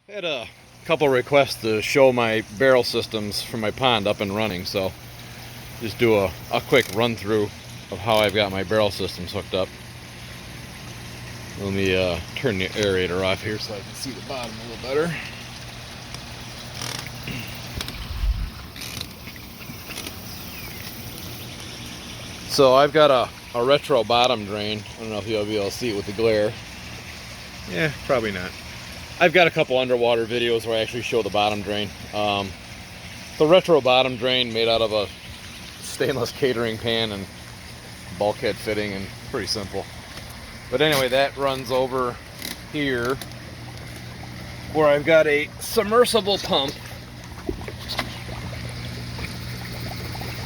I had a couple requests to show my barrel systems for my pond up and running, so just do a quick run through of how I've got my barrel systems hooked up. Let me turn the aerator off here so I can see the bottom a little better. So I've got a retro bottom drain. I don't know if you'll be able to see it with the glare. Yeah, probably not. I've got a couple underwater videos where I actually show the bottom drain. The retro bottom drain made out of a stainless catering pan and bulkhead fitting, and pretty simple. But anyway, that runs over here where I've got a submersible pump.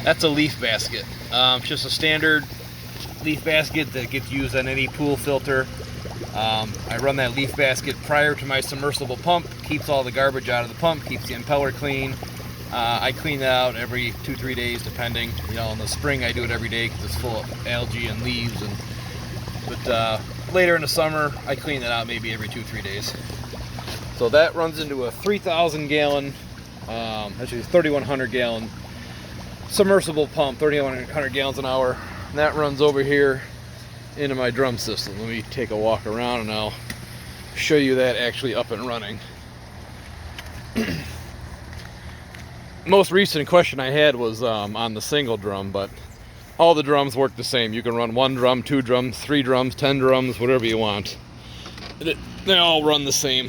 That's a leaf basket. Just a standard leaf basket that gets used on any pool filter. I run that leaf basket prior to my submersible pump, keeps all the garbage out of the pump, keeps the impeller clean. I clean that out every 2-3 days depending. You know, in the spring I do it every day because it's full of algae and leaves. But later in the summer I clean that out maybe every 2-3 days. So that runs into a 3,000 gallon, actually 3,100 gallon submersible pump, 3,100 gallons an hour. And that runs over here into my drum system. Let me take a walk around and I'll show you that actually up and running. Most recent question I had was on the single drum, but all the drums work the same. You can run 1 drum, 2 drums, 3 drums, 10 drums, whatever you want. They all run the same.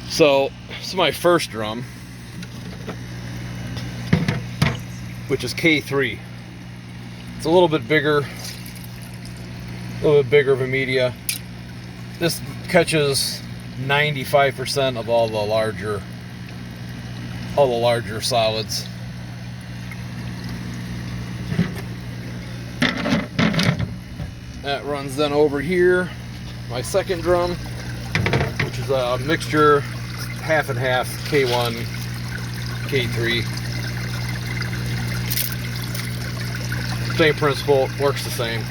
So this is my first drum, which is K3. It's a little bit bigger of a media. This catches 95% of all the larger solids. That runs then over here, my second drum, which is a mixture, half and half, K1, K3. Same principle, works the same.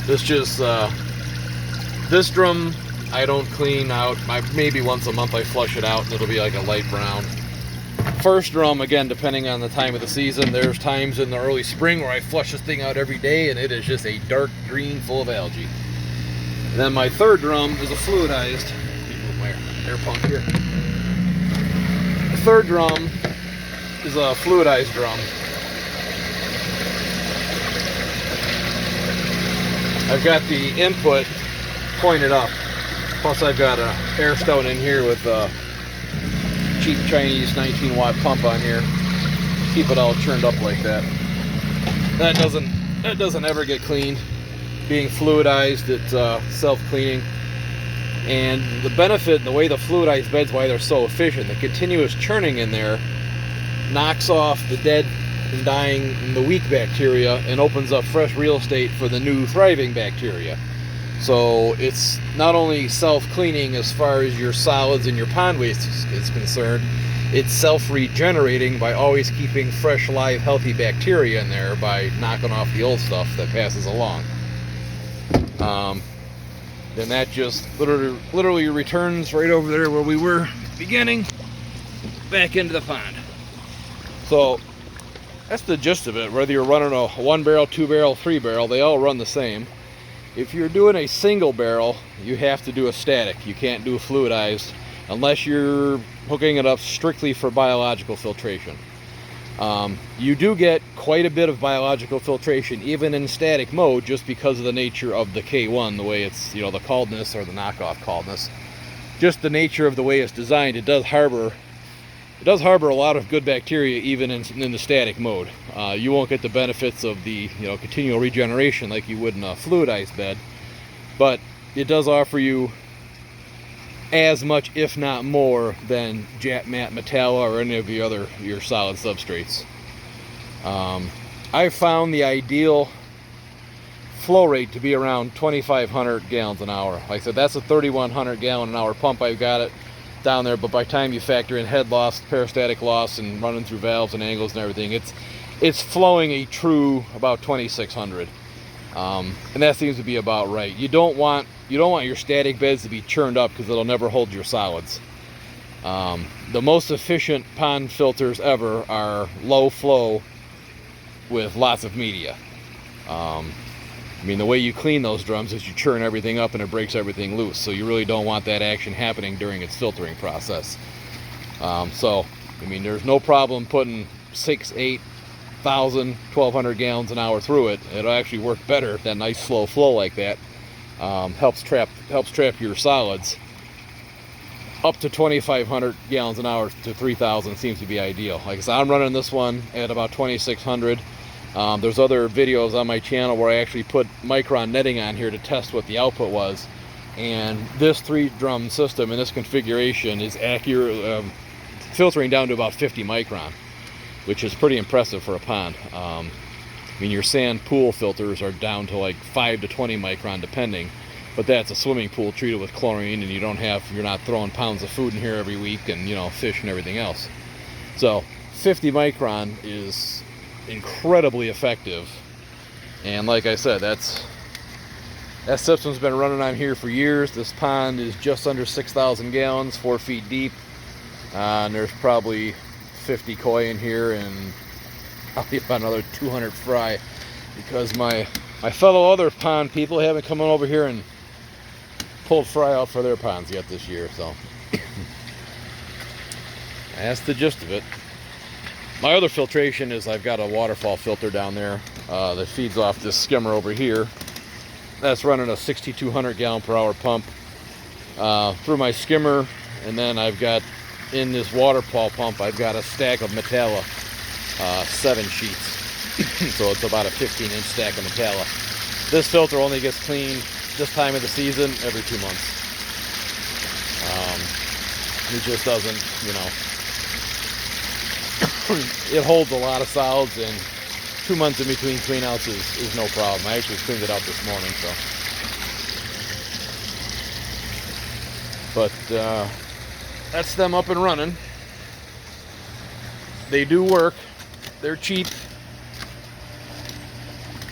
This drum I don't clean out. Maybe once a month I flush it out and it'll be like a light brown. First drum, again, depending on the time of the season, there's times in the early spring where I flush this thing out every day and it is just a dark green full of algae. And then my third drum is a fluidized. Move my air pump here. The third drum is a fluidized drum. I've got the input pointed up. Plus I've got an air stone in here with a cheap Chinese 19-watt pump on here. Keep it all churned up like that. That doesn't ever get cleaned. Being fluidized, it's self-cleaning. And the benefit, the way the fluidized beds, why they're so efficient, the continuous churning in there knocks off the dead and dying and the weak bacteria and opens up fresh real estate for the new thriving bacteria. So it's not only self-cleaning as far as your solids and your pond waste is concerned, it's self-regenerating by always keeping fresh, live, healthy bacteria in there by knocking off the old stuff that passes along. Then that just literally returns right over there where we were at the beginning, back into the pond. So that's the gist of it. Whether you're running a 1 barrel, 2 barrel, 3 barrel, they all run the same. If you're doing a single barrel, you have to do a static. You can't do a fluidized unless you're hooking it up strictly for biological filtration. You do get quite a bit of biological filtration even in static mode just because of the nature of the K1, the way it's, you know, the coldness or the knockoff coldness. Just the nature of the way it's designed, it does harbor a lot of good bacteria even in the static mode. You won't get the benefits of the, you know, continual regeneration like you would in a fluidized bed, but it does offer you as much, if not more, than Jet Matte Metalla or any of your solid substrates. I found the ideal flow rate to be around 2,500 gallons an hour. Like I said, that's a 3,100 gallon an hour pump. I've got it down there, but by the time you factor in head loss, peristatic loss, and running through valves and angles and everything, it's flowing a true about 2,600, and that seems to be about right. You don't want you don't want your static beds to be churned up because it'll never hold your solids. The most efficient pond filters ever are low flow with lots of media. I mean, the way you clean those drums is you churn everything up and it breaks everything loose. So you really don't want that action happening during its filtering process. So, I mean, there's no problem putting 6,000, 8,000, 1,200 gallons an hour through it. It'll actually work better. That nice slow flow like that helps trap your solids. Up to 2,500 gallons an hour to 3,000 seems to be ideal. Like I said, I'm running this one at about 2,600. There's other videos on my channel where I actually put micron netting on here to test what the output was. And this 3-drum system in this configuration is accurate, filtering down to about 50 micron, which is pretty impressive for a pond. I mean, your sand pool filters are down to like 5 to 20 micron depending. But that's a swimming pool treated with chlorine, and you're not throwing pounds of food in here every week and, you know, fish and everything else. So 50 micron is incredibly effective. And like I said, that system's been running on here for years. This pond is just under 6,000 gallons, 4 feet deep. And there's probably 50 koi in here and probably about another 200 fry, because my fellow other pond people haven't come on over here and pulled fry out for their ponds yet this year. So that's the gist of it. My other filtration is I've got a Waterfall filter down there that feeds off this skimmer over here. That's running a 6,200 gallon per hour pump through my skimmer, and then I've got in this Waterfall pump I've got a stack of Metalla 7 sheets. So it's about a 15-inch stack of Metalla. This filter only gets cleaned this time of the season every 2 months. It just doesn't, you know, it holds a lot of solids, and 2 months in between clean outs is no problem. I actually cleaned it out this morning, so. But that's them up and running. They do work. They're cheap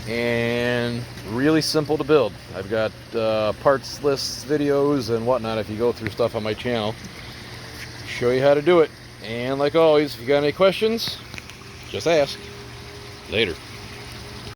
and really simple to build. I've got parts lists, videos, and whatnot. If you go through stuff on my channel, show you how to do it. And like always, if you got any questions, just ask. Later.